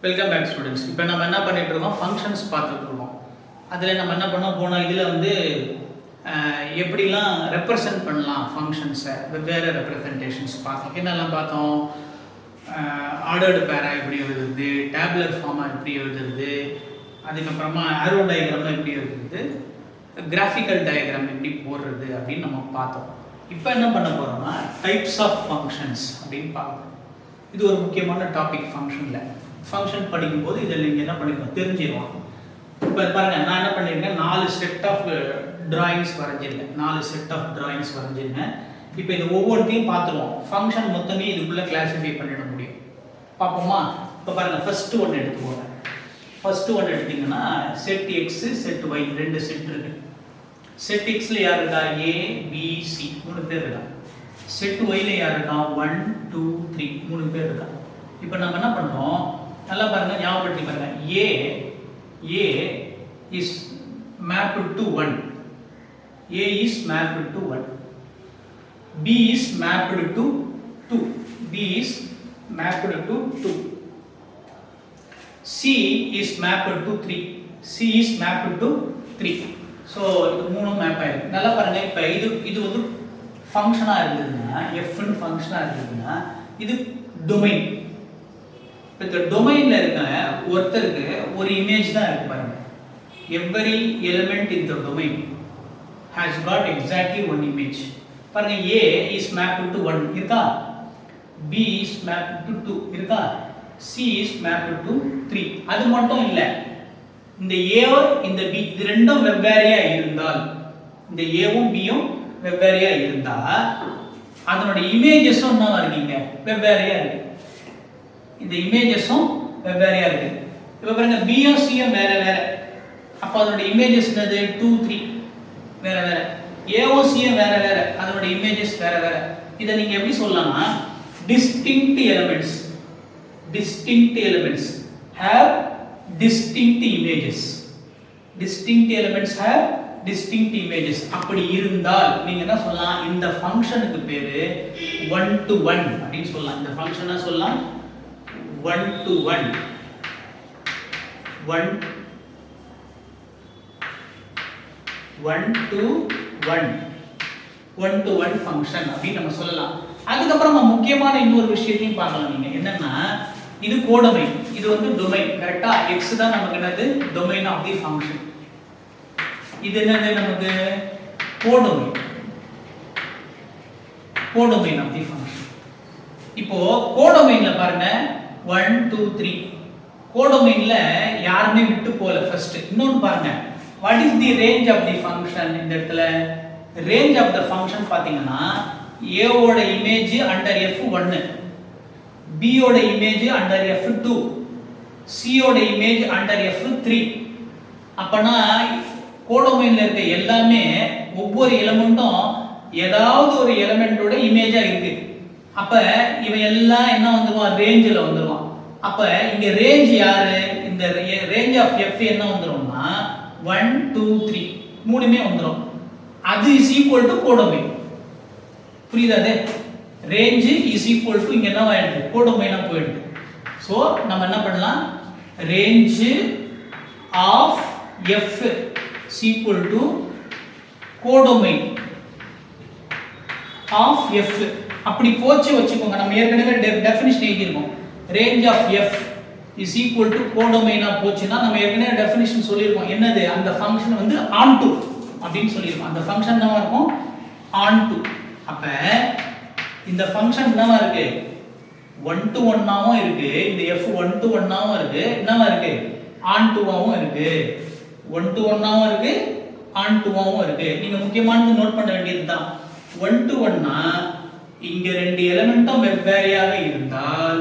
Welcome back students. இப்போ நம்ம என்ன பண்ணிட்டு இருக்கோம், ஃபங்க்ஷன்ஸ் பார்த்துட்டு இருக்கோம். அதில் நம்ம என்ன பண்ணோம், போன இதில் வந்து எப்படிலாம் ரெப்ரசன்ட் பண்ணலாம் ஃபங்க்ஷன்ஸை, வெவ்வேறு ரெப்ரசன்டேஷன்ஸ் பார்த்தோம். என்னெல்லாம் பார்த்தோம், ஆர்டர்டு பேரா எப்படி எழுதுறது, டேப்லர் ஃபார்மாக எப்படி எழுதுறது, அதுக்கப்புறமா ஆரோ டயக்ராம் எப்படி எழுதுறது, கிராஃபிக்கல் டயக்ராம் எப்படி போடுறது அப்படின்னு நம்ம பார்த்தோம். இப்போ என்ன பண்ண போகிறோம்னா டைப்ஸ் ஆஃப் ஃபங்க்ஷன்ஸ் அப்படின்னு பார்க்கணும். இது ஒரு முக்கியமான டாபிக் ஃபங்க்ஷனில். ஃபங்க்ஷன் படிக்கும்போது இதில் நீங்கள் என்ன பண்ணிருக்கோம் தெரிஞ்சிருவோம். இப்போ பாருங்கள், நான் என்ன பண்ணியிருக்கேன், 4 செட் ஆஃப் டிராயிங்ஸ் வரைஞ்சிருக்கேன். 4 செட் ஆஃப் டிராயிங்ஸ் வரைஞ்சிருக்கேன். இப்போ இது ஒவ்வொன்றையும் பார்த்துருவோம். ஃபங்க்ஷன் மொத்தமே இதுக்குள்ளே கிளாஸிஃபை பண்ணிட முடியும். பார்ப்போமா? இப்போ பாருங்கள், ஃபஸ்ட்டு ஒன்று எடுத்துக்கோங்க. ஃபஸ்ட்டு ஒன்று எடுத்திங்கன்னா set x set y 2 set இருக்குது. செட் எக்ஸில் யார் இருக்கா, ஏ பி சி 3 பேர் இருக்கா. செட் ஒய்ல யார் இருக்கா, 1 2 3 3 பேர் இருக்கா. இப்போ நம்ம என்ன பண்ணுறோம், நல்லா பாருங்க, ஞாபகப்படுத்தி பாருங்க. A is mapped to 1. A is mapped to 1. B is mapped to 2. B is mapped to 2. C is mapped to 3. C is mapped to 3. So இது 3 மேப் ஆயிருக்கு. நல்லா பாருங்க. இப்போ இது வந்து ஃபங்க்ஷனாக இருந்ததுன்னா, எஃப்னு ஃபங்க்ஷனாக இருந்ததுன்னா இது டொமைன். இப்போ இந்த டொமைனில் இருக்க ஒருத்தருக்கு ஒரு இமேஜ் தான் இருக்கு பாருங்க. Every element in the domain has God exactly 1 image. பாருங்க, A is mapped to 1 இருக்கா, B is mapped to 2 இருக்கா, C is mapped to 3. அது மட்டும் இல்லை, இந்த A இந்த B இது ரெண்டும் வெவ்வேறையா இருந்தால், இந்த ஏவும் பியும் வெவ்வேறையா இருந்தா அதனோட இமேஜஸும் என்னவா இருக்கீங்க, வெவ்வேறையா இருக்கு. இந்த இமேஜஸும் வெவ்வேறையா இருக்கு. இப்போ பாருங்க, பியும் சியும் வேற வேற. அப்போ அதனோட இமேஜஸ் என்னது, 2 3 வேற வேற. ஏவும் சியும் வேற வேற, அதனோட இமேஜஸ் வேற வேற. இதை நீங்க எப்படி சொல்லலாம்னா, distinct elements have distinct images. Distinct elements have distinct images. அப்படி இருந்தால் நீங்க என்ன சொல்லலாம், இந்த ஃபங்க்ஷனுக்கு பேரு 1 to 1 அப்படினு சொல்லலாம். இந்த ஃபங்க்ஷனை சொல்லலாம் 1 to 1 1 to 1 ஃபங்க்ஷன் அப்படி நம்ம சொல்லலாம். அதுக்கு அப்புறமா முக்கியமான இன்னொரு விஷயத்தையும் பார்க்கலாம். நீங்க என்னன்னா, இது கோடொமைன், இது வந்து டொமைன். கரெக்ட்டா? x தான் நமக்கு என்னது, டொமைன் ஆஃப் தி ஃபங்க்ஷன். இது என்னது நமக்கு, கோடொமைன் ஆஃப் தி ஃபங்க்ஷன். இப்போ கோடொமைன்ல பாருங்க 1 2 3 கோடொமைன்ல யாருமே விட்டு போல. ஃபர்ஸ்ட் இன்னொன்னு பாருங்க, what is the range of the function. இந்த இடத்துல ரேஞ்ச் ஆஃப் தி ஃபங்க்ஷன் பாத்தீங்கன்னா, a ஓட இமேஜ் அண்டர் f1, b ஓட இமேஜ் அண்டர் f2, c ஓட இமேஜ் அண்டர் f3. அப்பனா கோடொமைன்ல இருக்க எல்லாமே ஒவ்வொரு எலிமெண்ட்டும் ஏதாவது ஒரு எலிமெண்டோட இமேஜா இருக்கு. அப்ப இவன் எல்லாம் என்ன வந்துருவான், ரேஞ்சில் வந்துருவான். அப்ப இங்க ரேஞ்ச் யாரு, இந்த ரேஞ்ச் ஆஃப் f என்ன வந்துரும்னா 1 2 3 மூணுமே வந்துரும். அது இஸ் ஈக்குவல் டு கோடொமைன். புரியுதா? ரேஞ்ச் இஸ் ஈக்குவல் டு இங்க என்ன ஆயிடுது, கோடொமைனா போயிடுது. சோ நம்ம என்ன பண்ணலாம், range of f is equal to codomain of f. அப்படி போச்சு வச்சுக்கோங்க. நம்ம ஏற்கனவே டெஃபினிஷன் எழுதியிருக்கோம். Range of f is equal to கோடொமைனா போச்சுன்னா நம்ம ஏற்கனவே டெஃபினிஷன் சொல்லியிருக்கோம். என்னது, அந்த ஃபங்க்ஷன் வந்து onto அப்படின்னு சொல்லியிருக்கோம். அந்த ஃபங்க்ஷன் என்னவா இருக்கும், onto. அப்ப இந்த ஃபங்க்ஷன் என்னவா இருக்கு, 1 to 1 ஆவும் இருக்கு, இந்த f 1 to 1 ஆவும் இருக்கு, என்னவா இருக்கு, onto ஆவும் இருக்கு. 1 to 1 ஆவும் இருக்கு, onto ஆவும் இருக்கு. நீங்க முக்கியமானது நோட் பண்ண வேண்டியதுதான், 1 to 1 னா இங்க ரெண்டு எலிமெண்ட்டும் வெவ்வேறையாக இருந்தால்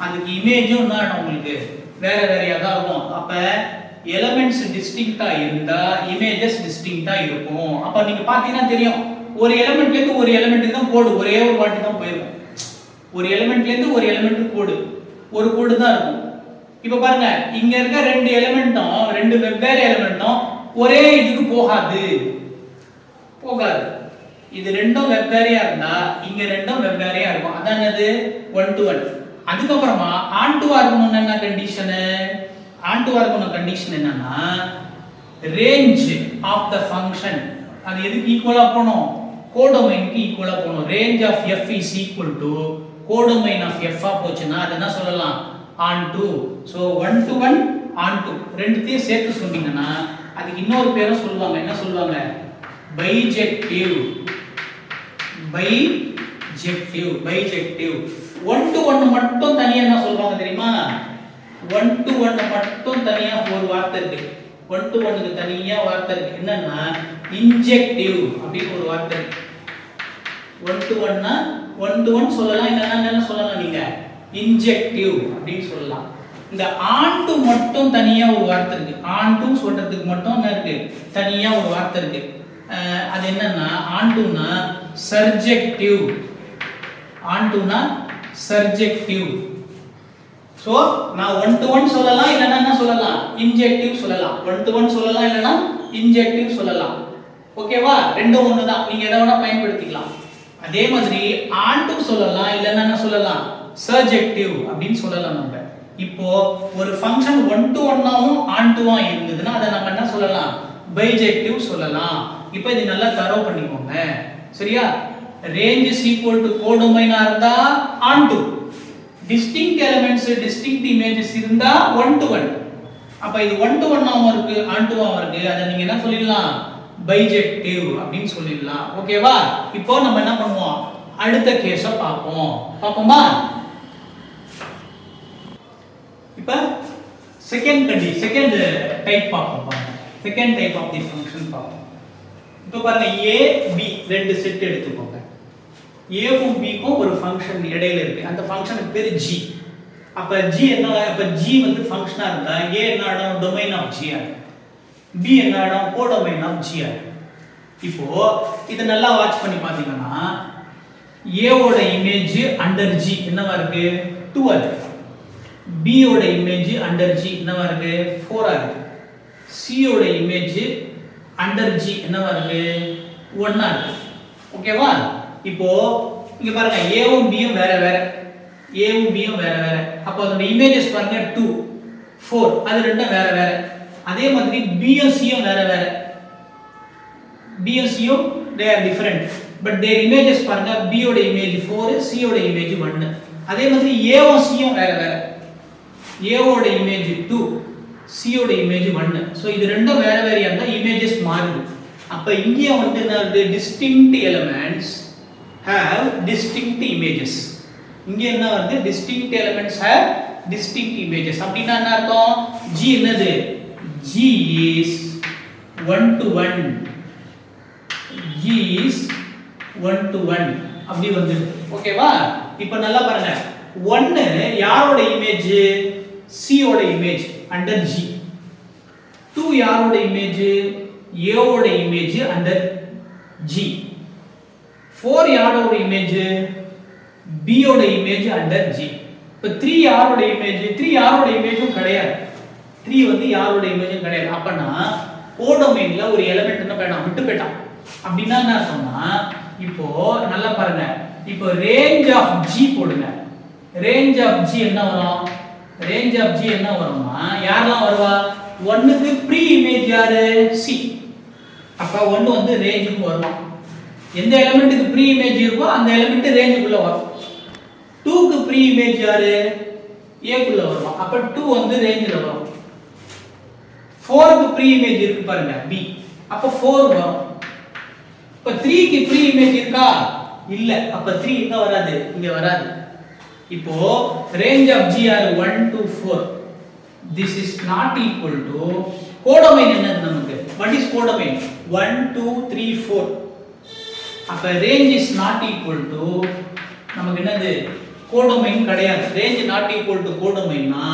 அதுக்கு இமேஜும் என்ன உங்களுக்கு வேற வேறையா தான் இருக்கும். அப்ப எலிமெண்ட்ஸ் டிஸ்டிங்க்ட்டா இருந்தா இமேஜஸ் டிஸ்டிங்க்ட்டா இருக்கும். அப்ப நீங்க பாத்தீங்கன்னா தெரியும், ஒரு எலிமெண்ட்ல இருந்து ஒரு எலிமெண்ட்டுக்கு தான் கோடு ஒரே ஒரு வாட்டி தான் போயிருக்கும். ஒரு எலிமெண்ட்ல இருந்து ஒரு எலிமெண்ட்டுக்கு ஒரு கோடு தான் இருக்கும். இப்ப பாருங்க, இங்க இருக்க ரெண்டு எலிமெண்ட்டும், ரெண்டு வெவ்வேறு எலிமெண்ட்டும் ஒரே இதுக்கு போகாது. இது ரெண்டும் வெவ்வேறையா இருந்தா இங்க ரெண்டும் வெவ்வேறையா இருக்கும். அதான் என்னது, 1 to 1. அதுக்கப்புறமா ஆன்டுவா இருக்கணும்னு என்ன கண்டிஷனு? ஆன்டுவா இருக்கணும் கண்டிஷன் என்னன்னா ரேஞ்ச் ஆஃப் த ஃபங்க்ஷன் அது எதுக்கு ஈக்குவலா போகணும்? கோடொமைனுக்கு ஈக்குவலா போகணும். Range of f is equal to codomain of f போச்சுன்னா அது என்ன சொல்லலாம்? onto. so 1 to 1 onto ரெண்டுத்தையும் சேர்த்து சொன்னீங்கன்னா அதுக்கு இன்னொரு பேரும் சொல்லுவாங்க. என்ன சொல்லுவாங்க? பைஜெக்டிவ். பைஜெக்டிவ் 1 to 1 மட்டும் தனியா என்ன சொல்வாங்க தெரியுமா? 1 to 1 மட்டும் தனியா ஒரு வார்த்தை இருக்கு. 1 to 1 க்கு தனியா வார்த்தை இருக்கு. என்னன்னா இன்ஜெக்டிவ் அப்படின்னு ஒரு வார்த்தை இருக்கு. 1 to 1 னா 1 to 1 சொல்லலாம். என்ன சொல்லலாம் நீங்க? இன்ஜெக்டிவ் அப்படின்னு சொல்லலாம். இந்த onto மட்டும் தனியா ஒரு வார்த்தை இருக்கு. onto சொல்றதுக்கு மட்டும் என்ன இருக்கு? தனியா ஒரு வார்த்தை இருக்கு. அது என்னன்னா onto னா சர்ஜெக்டிவ். onto னா சர்ஜெக்டிவ். சோ நான் 1 to 1 சொல்லலாம் இல்லனா என்ன சொல்லலாம்? இன்ஜெக்டிவ் சொல்லலாம். 1 to 1 சொல்லலாம் இல்லனா இன்ஜெக்டிவ் சொல்லலாம். ஓகேவா? ரெண்டும் ஒண்ணு தான். நீங்க எதை வேணா பயன்படுத்திக்கலாம். அதே மாதிரி onto சொல்லலாம் இல்லனா என்ன சொல்லலாம்? சர்ஜெக்டிவ் அப்படினு சொல்லலாம் நம்ம. இப்போ ஒரு ஃபங்க்ஷன் 1 to 1 ஆவும் onto ஆ இருந்ததுனா அத நம்ம என்ன சொல்லலாம்? பைஜெக்டிவ் சொல்லலாம். இப்போ இது நல்லா தரவு பண்ணிக்கோங்க. சரியா? range is equal to கோடொமைனா இருந்தா onto, distinct elements distinct images இருந்தா 1 to 1. அப்ப இது 1 to 1 ஆவும் இருக்கு onto ஆவும் இருக்கு. அத நீங்க என்ன சொல்லிடலாம்? பைஜெக்டிவ் அப்படினு சொல்லிடலாம். ஓகேவா? இப்போ நம்ம என்ன பண்ணுவோம்? அடுத்த கேஸ பாப்போமா? இப்போ செகண்ட் டைப் பாப்போம். Second type of the function பாப்போம். இப்போ பாருங்க a b ரெண்டு செட் எடுத்துக்கோங்க. a க்கும் b க்கும் ஒரு ஃபங்க்ஷன் இடையில இருக்கு. அந்த ஃபங்க்ஷனுக்கு பேரு g. அப்ப g வந்து ஃபங்க்ஷனா இருந்தா a என்ன ஆகும்? டொமைன் ஆஃப் g ஆகும். b என்ன ஆகும்? கோடொமைன் ஆஃப் g ஆகும். இப்போ இத நல்லா வாட்ச் பண்ணி பாத்தீங்கன்னா a ஓட இமேஜ் அண்டர் g என்னவா இருக்கு? 2 ஆ இருக்கு. b ஓட இமேஜ் அண்டர் g என்னவா இருக்கு? 4 ஆ இருக்கு. c ஓட இமேஜ் அண்டர் g என்னவா இருக்கு? 1 ஆ இருக்கு. ஓகேவா? இப்போ இங்க பாருங்க a வும் b யும் வேற வேற. அப்ப அதோட இமேजेस பாருங்க 2 4 அது ரெண்டும் வேற வேற. அதே மாதிரி b யும் c யும் வேற வேற. b யும் c யும் they are different but their images பாருங்க b ஓட இமேஜ் 4 c ஓட இமேஜ் 1. அதே மாதிரி a வும் c யும் வேற வேற. a ஓட இமேஜ் 2 c ஓட இமேஜ் 1. சோ இது ரெண்டும் வேற வேறயா இருந்தா இமேजेस மாறுது. அப்ப இங்க வந்து என்ன distinct elements have distinct images. இங்க என்ன வருது? distinct elements have distinct images. அப்படினா என்ன அர்த்தம்? g என்னது? g is 1 to 1. g is 1 to 1 அப்படி வந்து. ஓகேவா? இப்போ நல்லா பாருங்க. 1 யாரோட இமேஜ்? c ஓட இமேஜ் அண்டர் g. 2 யாரோட இமேஜ்? a ஓட இமேஜ் அண்டர் g. 4 யாரோட இமேஜ்? b ஓட இமேஜ் அண்டர் g. இப்ப 3 யாரோட இமேஜ்? 3 யாரோட இமேஜும் கிடையாது. 3 வந்து யாரோட இமேஜும் கிடையாது. அப்பனா கோடொமைன்ல ஒரு எலிமெண்ட் என்ன பண்ணா? விட்டு போய்ட்டான். அப்படினா என்ன அர்த்தம்னா இப்போ நல்லா பாருங்க. இப்போ ரேஞ்ச் ஆஃப் g போடுங்க. ரேஞ்ச் ஆஃப் g என்ன வரும்? ரேஞ்ச் ஆஃப் g என்ன வரும்னா யாரெல்லாம் வருவா? 1 க்கு ப்ரீ இமேஜ் யாரு? c. அப்ப 1 வந்து ரேஞ்சுக்கு வருவான். எந்த எலிமெண்ட்டுக்கு ப்ரீ இமேஜ் இருக்கோ அந்த எலிமெண்ட் ரேஞ்சுக்குள்ள வரும். 2 க்கு ப்ரீ இமேஜ் யாரு? a குள்ள வருவான். அப்ப 2 வந்து ரேஞ்சில வரும். 4 க்கு ப்ரீ இமேஜ் இருக்கு பாருங்க b. அப்ப 4 வரும். இப்ப 3 க்கு ப்ரீ இமேஜ் இருக்கா? இல்ல. அப்ப 3 இங்க வராது, இங்க வராது. இப்போ range of g are 1 to 4. This is not equal to codomain என்னது நமக்கு? What is codomain? 1 2 3 4. அப்ப range is not equal to நமக்கு என்னது? கோடொமைன் கிடையாது. range not equal to கோடொமைன்னா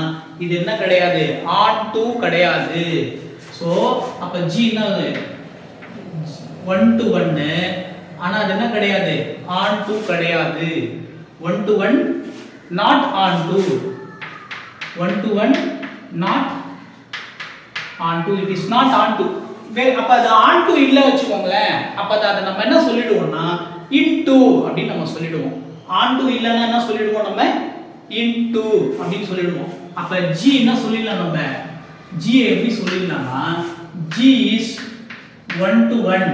இது என்ன கிடையாது? onto கிடையாது. சோ அப்ப g என்னது? 1 to 1 ஆனா அது என்ன கிடையாது? onto கிடையாது. 1 to 1 not onto. 1 to 1 not onto. It is not onto. அப்ப அது onto இல்ல வெச்சுக்கோங்களேன். அப்ப அத நம்ம என்ன சொல்லிடுவோம்னா into அப்படி நம்ம சொல்லிடுவோம். onto இல்லனா என்ன சொல்லிடுவோம் நம்ம? into அப்படி சொல்லிடுவோம். அப்ப g என்ன சொல்லிடலாம் நம்ம? g எப்படி சொல்லிடலாம்னா g is 1 to 1.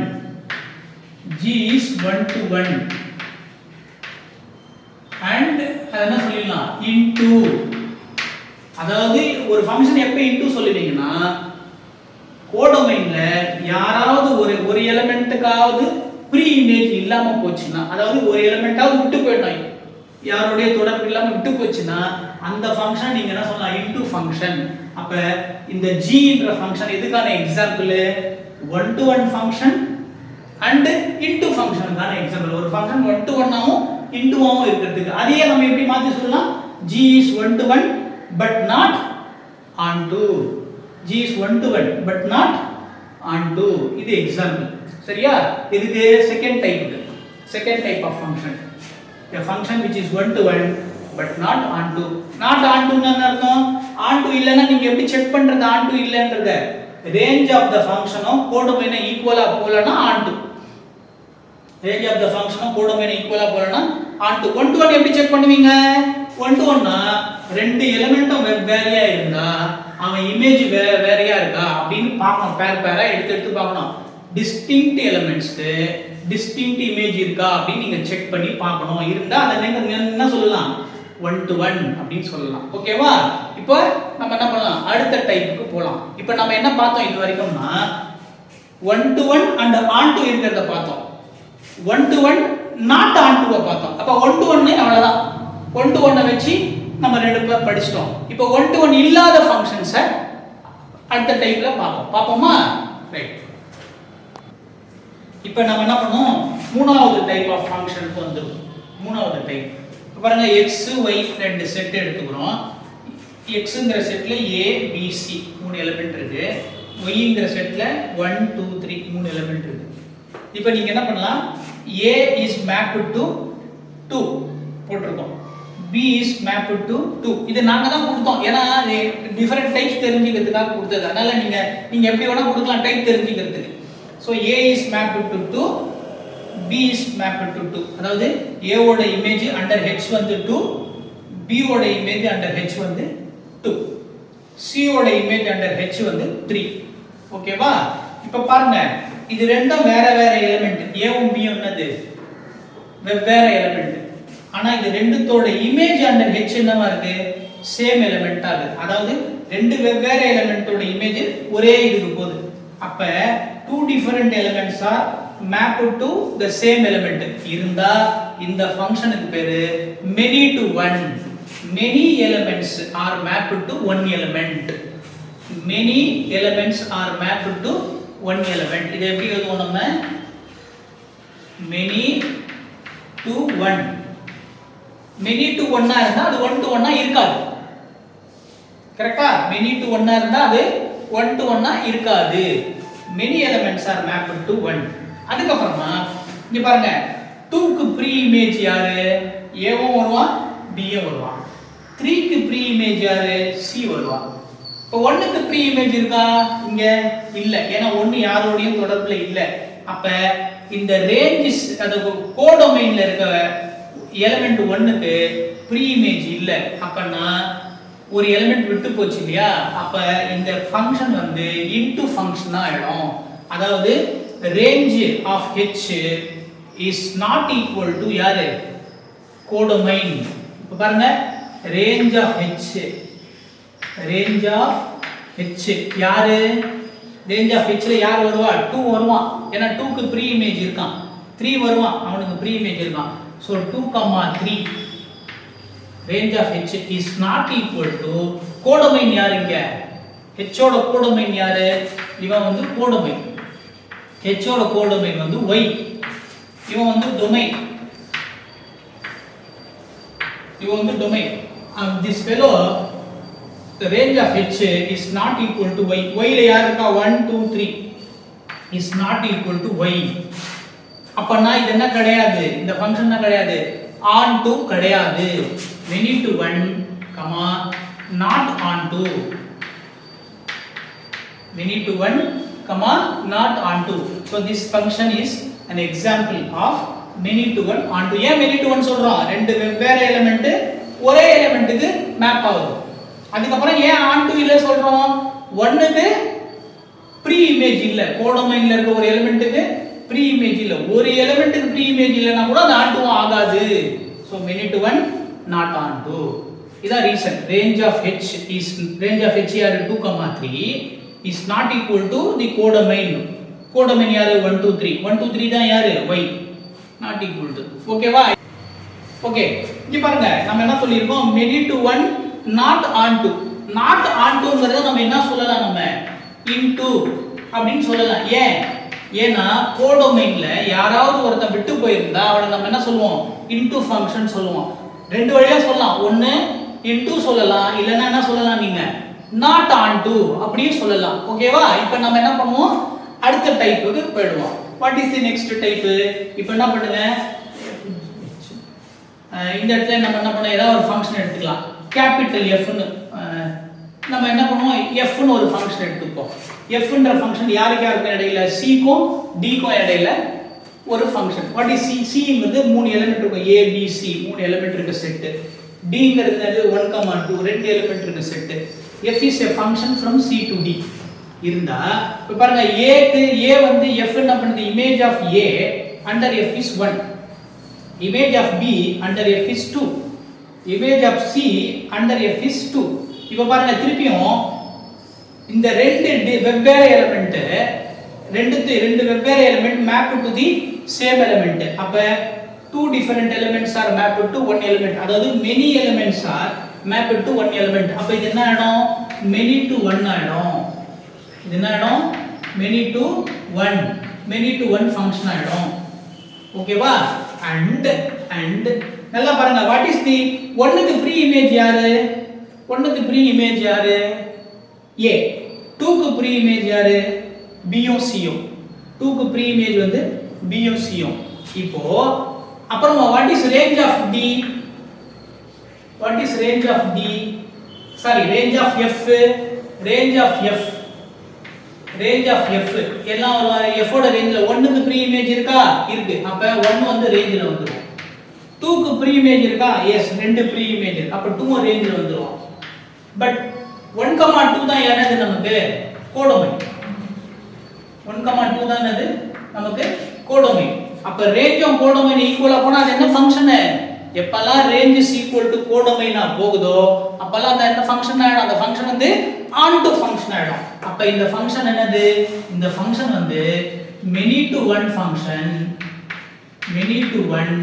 g is 1 to 1 and என்ன சொல்லிடலாம் into. அதாவது ஒரு ஃபங்க்ஷன் எப்ப into சொல்லுவீங்கன்னா கோடொமைன்ல யாராவது ஒரு எலிமெண்ட்டுக்காவது ப்ரீ இமேஜ் இல்லாம போச்சுன்னா, அதாவது ஒரு எலிமெண்டாவது விட்டு போயிடும், யாரோடைய தொடர்பு இல்லாம விட்டு போச்சுன்னா அந்த ஃபங்க்ஷன் நீங்க என்ன சொல்லலாம் into ஃபங்க்ஷன். அப்ப இந்த g என்ற ஃபங்க்ஷன் எதுக்கான example? 1 to 1 function and into ஃபங்க்ஷனுக்கான எக்ஸாம்பிள். ஒரு ஃபங்க்ஷன் 1 to 1 ஆவும் into ஆவும் இருக்கிறதுக்கு அதையே நம்ம எப்படி மாத்தி சொல்லலாம்? g is 1 to 1 but not onto. g is 1 to 1 but not onto. இது எக்ஸாம்பிள். சரியா? இதுக்கு second type of function. a function which is 1 to 1 but not onto. not onto ன்னா என்ன அர்த்தம்? onto இல்லனா நீங்க எப்படி செக் பண்றது onto இல்லன்றத? range of the function கோடொமைனை ஈக்குவலா போலனா onto. range of the function கோடொமைனை ஈக்குவலா போலனா onto. 1 to 1 எப்படி செக் பண்ணுவீங்க? 1 to 1 னா ரெண்டு எலிமெண்ட்டும் வெவ்வேறையா இருந்தா அவன் இமேஜ் வேறையா இருக்கா அப்படினு பார்க்கணும். பேரா எடுத்து பார்க்கணும். distinct எலிமெண்ட்ஸ்க்கு distinct இமேஜ் இருக்கா அப்படி நீங்க செக் பண்ணி பார்க்கணும். இருந்தா அத நீங்க என்ன சொல்லலாம்? 1 to 1 அப்படி சொல்லலாம். ஓகேவா? இப்போ நம்ம என்ன பண்ணலாம்? அடுத்த டைப்புக்கு போலாம். இப்போ நம்ம என்ன பார்த்தோம் இது வரைக்கும்னா 1 to 1 and onto இருக்கிறத பார்த்தோம். 1 to 1 not onto பார்த்தோம். அப்ப 1 to 1 அவ்வளவுதான். 1 to 1 வெச்சி நம்ம ரெண்டு பேர் படிச்சிட்டோம். இப்போ 1 to 1 இல்லாத ஃபங்க்ஷன்ஸ் அடுத்த டைப்ல பாப்போமா? ரைட். இப்போ நம்ம என்ன பண்ணோம்? மூணாவது டைப் ஆஃப் ஃபங்க்ஷனுக்கு வந்துரும். மூணாவது டைப் பாருங்க, x y ரெண்டு செட் எடுத்துக்கிறோம். xங்கற செட்ல a b c மூணு எலிமெண்ட் இருக்கு. yங்கற செட்ல 1 2 3 மூணு எலிமெண்ட் இருக்கு. இப்போ நீங்க என்ன பண்ணலாம்? a is mapped to 2 போட்டுறோம். b is mapped to 2. இது நாங்க தான் கொடுத்தோம். ஏனா டிஃபரண்ட் டைப்ஸ் தெரிஞ்சிக்கிறதுக்காக கொடுத்தது. அதனால நீங்க எப்படி வேணா கொடுக்கலாம் type தெரிஞ்சிக்கிறதுக்கு. So a is mapped to 2, b is mapped to 2. அதாவது a ஓட இமேஜ் under h வந்து 2, b ஓட இமேஜ் under h வந்து 2, c ஓட இமேஜ் under h வந்து 3. ஓகேவா? இப்போ பாருங்க, இது ரெண்டும் வேற எலிமெண்ட். a உம் b என்னது? வெவ்வேறு எலிமெண்ட். ஆனா இது ரெண்டுத்தோட இமேஜ் under h என்னவா இருக்கு? சேம் எலிமெண்டா இருக்கு. அதாவது ரெண்டு வெவ்வேறு எலிமெண்டோட இமேஜ் ஒரே இதுக்கு போகுது. அப்ப two different elements are mapped to the same element இருந்தா இந்த ஃபங்க்ஷனுக்கு பேரு many to one. many elements are mapped to one element. many elements are mapped to one element. இது எப்படி எழுதுவோம் நம்ம? many to one. many to one இருந்தா அது 1 to 1 இருக்காது. கரெக்ட்டா? many to 1 இருந்தா அது 1 to 1 இருக்காது. many elements are mapped to 1. அதுக்கு அப்புறமா இங்க பாருங்க, 2 க்கு ப்ரீ இமேஜ் யாரு? a வும் வருவான், b யும் வருவான். 3 க்கு ப்ரீ இமேஜ் யாரு? c வருவான். இப்போ 1 க்கு ப்ரீ இமேஜ் இருக்கா? இங்க இல்ல. ஏனா 1 யாரோடையும் தொடர்புல இல்ல. அப்ப இந்த ரேஞ்ச் அது கோடொமைன்ல இருக்க எலிமெண்ட் 1 க்கு ப்ரீ இமேஜ் இல்ல. அப்பனா ஒரு எலிமெண்ட் விட்டு போச்சு இல்லையா? அப்ப இந்த ஃபங்க்ஷன் வந்து into ஃபங்க்ஷனா ஆயிடும். அதாவது range of h is not equal to யாரு? கோடொமைன். இப்ப பாருங்க, range of h யாரு? range of h ல யார் வருவா? 2 வருவான். ஏனா 2 க்கு ப்ரீ இமேஜ் இருக்கான். 3 வருவான், அவனுக்கு ப்ரீ இமேஜ் இருக்கான். so 2, 3 range of h is not equal to codomain யாருங்க? h ஓட கோடொமைன் யாரு? இவன் வந்து கோடொமைன். h ஓட கோடொமைன் வந்து y. இவன் வந்து domain. this fellow, the range of h is not equal to y. y ல யார் இருக்கா? 1 2 3 is not equal to y. அப்பனா இது என்ன கிடையாது? இந்த ஃபங்க்ஷன் என்ன கிடையாது? onto கிடையாது. many to 1, not onto. many to 1, not onto. So this function is an example of many to 1 onto. ஏன் many to 1 சொல்றோம்? ரெண்டு வெவ்வேறு எலிமெண்ட் ஒரே எலிமெண்ட்டுக்கு மேப் ஆகுது. அதுக்கப்புறம் ஏன் ஆன் டு இல்ல சொல்றோம்? 1க்கு ப்ரீ இமேஜ் இல்ல. கோடொமைன்ல இருக்க ஒரு எலிமெண்ட்டுக்கு ப்ரீ இமேஜ் இல்ல. ஒரு எலிமெண்ட்டுக்கு ப்ரீ இமேஜ் இல்லனா கூட அது ஆன் டு ஆகாது. So many to 1 not on to. இதான் reason. range of h here 2, 3 is not equal to the codomain. codomain யாரு 1 2 3. 1 2 3 தான் யாரு y not equal to. ஓகேவா? ஓகே, இங்க பாருங்க நம்ம என்ன சொல்லிருக்கோம்? many to 1 not on to. not on toங்கறத நம்ம என்ன சொல்லலாம்? நம்ம into அப்படினு சொல்லலாம். ஏன்னா கோடொமைன்ல யாராவது ஒருத்தன் விட்டு போயிருந்தா அவளை நம்ம என்ன சொல்லுவோம்? into ஃபங்க்ஷன் சொல்லுவோம். ரெண்டு வழியா சொல்லலாம். ஒன்னு into சொல்லலாம், இல்லனா என்ன சொல்லலாம்? நீங்க not on to அப்படியே சொல்லலாம். ஓகேவா? இப்போ நம்ம என்ன பண்ணுவோம்? அடுத்த டைப்புக்கு போய்டுவோம். What is the next type? இப்போ என்ன பண்ணுங்க, இந்த இடத்துல நம்ம என்ன பண்ண, ஏதாவது ஒரு ஃபங்க்ஷன் எடுத்துக்கலாம். கேபிட்டல் F னு நம்ம என்ன பண்ணுவோம்? F னு ஒரு ஃபங்க்ஷன் எடுத்துப்போம். F ன்ற ஃபங்க்ஷன் யாருக்கு இடையில? C க்கும் D க்கும் இடையில ஒரு function. What is C? C ங்கிறது மூணு எலிமெண்ட் இருக்கும். A B C மூணு எலிமெண்ட் இருக்க செட். D ங்கிறது 1, 2 ரெண்டு எலிமெண்ட் இருக்க set. F is a function from C to D இருந்தா இப்ப பாருங்க, A க்கு A வந்து F என்ன பண்ணுது? image of A under F is 1, image of B under F is 2, image of C under F is 2. இப்ப பாருங்க திருப்பியும் இந்த ரெண்டு வெவ்வேறு எலிமெண்ட் ரெண்டு வெவ்வேறு element map to the same element. அப்ப two different elements are mapped to one element. அதாவது many elements are mapped to one element. அப்ப இது என்ன ஆயிடும்? many to 1 ஆயிடும். இது என்ன ஆயிடும்? many to 1 ஃபங்க்ஷன் ஆயிடும். ஓகேவா? and நல்லா பாருங்க, வாட் இஸ் தி 1க்கு ப்ரீ இமேஜ் யாரு? 1க்கு ப்ரீ இமேஜ் யாரு? A. 2க்கு ப்ரீ இமேஜ் யாரு? B யும் C யும். 2க்கு ப்ரீ இமேஜ் வந்து B யும் C யும். இப்போ அப்புறம் what is range of D? What is range of D? Sorry, range of F. range of F எல்லாம் F ஓட ரேஞ்சில 1க்கு ப்ரீ இமேஜ் இருக்கா? இருக்கு. அப்ப 1 வந்து ரேஞ்சில வந்துரும். 2க்கு ப்ரீ இமேஜ் இருக்கா? எஸ், ரெண்டு ப்ரீ இமேஜ் இருக்கு. அப்ப 2 ரேஞ்சில வந்துரும். பட் 1, 2 தான் என்னது நமக்கு? கோடொமைன். 1, 2 தான் என்னது நமக்கு? கோடொமைன். அப்ப ரேஞ்சும் கோடொமைன் ஈக்குவலா போனா அது என்ன ஃபங்க்ஷன்? எப்பலாம் ரேஞ்ச் இஸ் ஈக்குவல் டு கோடொமைனா போகுதோ அப்பலாம் அந்த என்ன ஃபங்க்ஷன் ஆயிடும்? அந்த ஃபங்க்ஷன் வந்து ஆன் டு ஃபங்க்ஷன் ஆயிடும். அப்ப இந்த ஃபங்க்ஷன் என்னது? இந்த ஃபங்க்ஷன் வந்து many to 1 function, many to 1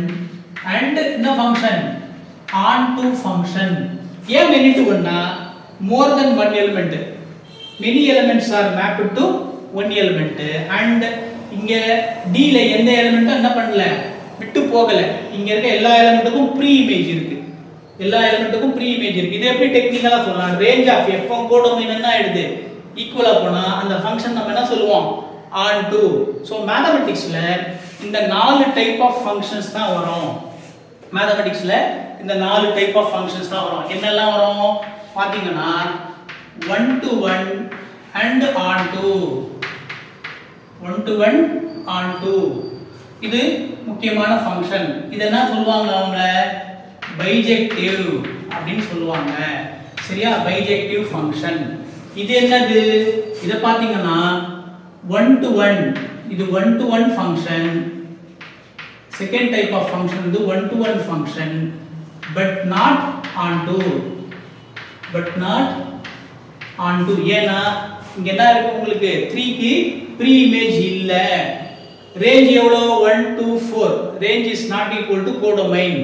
and இந்த ஃபங்க்ஷன் ஆன் டு ஃபங்க்ஷன். ஏன் many to 1 னா more than one element, many elements are mapped to one element and இங்க D ல எந்த எலிமெண்ட்டும் என்ன பண்ணல? விட்டு போகல. இங்க இருக்க எல்லா எலிமெண்ட்டுக்கும் ப்ரீ இமேஜ் இருக்கு. எல்லா எலிமெண்ட்டுக்கும் ப்ரீ இமேஜ் இருக்கு. இது எப்படி டெக்னிக்கலா சொல்லலாம்? ரேஞ்ச் ஆஃப் F கோடொமைன் என்ன ஆயிடுது? ஈக்குவலா போனா அந்த ஃபங்க்ஷன் நம்ம என்ன சொல்லுவோம்? on to. சோ மேத்தமேட்டிக்ஸ்ல இந்த 4 டைப் ஆஃப் ஃபங்க்ஷன்ஸ் தான் வரும். மேத்தமேட்டிக்ஸ்ல இந்த 4 டைப் ஆஃப் ஃபங்க்ஷன்ஸ் தான் வரும். என்னெல்லாம் வரும் பாத்தீங்கன்னா 1 to 1 and on to. 1 to 1 on to. இது முக்கியமான ஃபங்க்ஷன். இது என்ன சொல்வாங்க? அவங்க பைஜெக்டிவ் அப்படினு சொல்வாங்க. சரியா? Bijective function. இது என்னது? இத பாத்தீங்கன்னா 1 to 1, இது 1 to 1 function. Second type of function இது 1 to 1 function but not on to. ஏனா இங்க என்ன இருக்கு உங்களுக்கு? 3க்கு ப்ரீ இமேஜ் இல்ல. ரேஞ்ச் எவ்வளோ? 1 to 4. Range is not equal to codomain.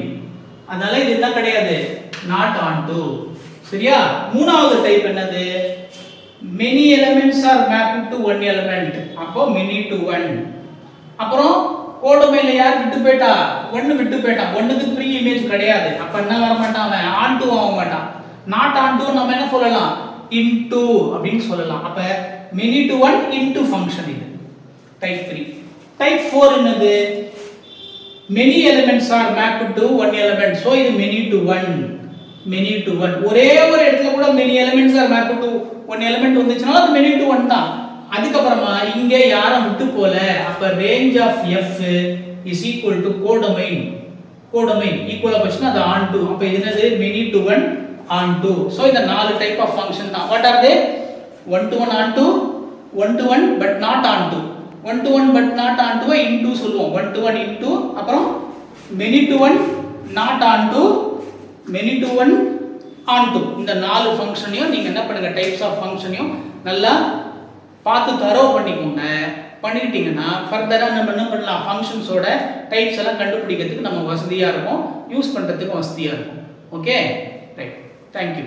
அதனால இது என்ன கிடையாது? Not onto. சரியா? மூணாவது டைப் என்னது? many elements are mapped to one element. அப்போ many to 1. அப்புறம் கோடொமைன்ல யார் விட்டு போய்ட்டா? 1 விட்டு போய்ட்டா. 1க்கு ப்ரீ இமேஜ் கிடையாது. அப்ப என்ன வர மாட்டான்? அவன் ஆன் டு ஆக மாட்டான். நாட் ஆன் டு நம்ம என்ன சொல்லலாம்? into அப்படினு சொல்லலாம். அப்ப many to 1 into ஃபங்க்ஷன். இது டைப் 3. டைப் 4 என்னது? many elements are mapped to one element. so இது many to 1. ஒரே ஒரு இடத்துல கூட many elements are mapped to one element வந்துச்சுனா அது many to 1 தான். அதுக்கு அப்புறமா இங்க யாரும் விட்டு போல. அப்ப range of F is equal to codomain. Codomain ஈக்குவலா போச்சுன்னா அது ஆன் டு. அப்ப இது என்னது many to one on to. So இந்த நாலு டைப் ஆஃப் ஃபங்க்ஷன் தான். What are they? One to one on to, one to one but not on to, one to one but not on to into சொல்லுவோம். One to one into, அப்புறம் many to one not on to, many to one on to. இந்த நாலு ஃபங்க்ஷனையும் நீங்க என்ன பண்ணுங்க, types of ஃபங்க்ஷனையும் நல்லா பார்த்து தரோ பண்ணிக்கோங்க. பண்ணிக்கிட்டீங்கன்னா ஃபர்தராக நம்ம என்ன பண்ணலாம், ஃபங்க்ஷன்ஸோட டைப்ஸ் எல்லாம் கண்டுபிடிக்கிறதுக்கு நம்ம வசதியாக இருக்கும், யூஸ் பண்ணுறதுக்கும் வசதியாக இருக்கும். Okay right, thank you.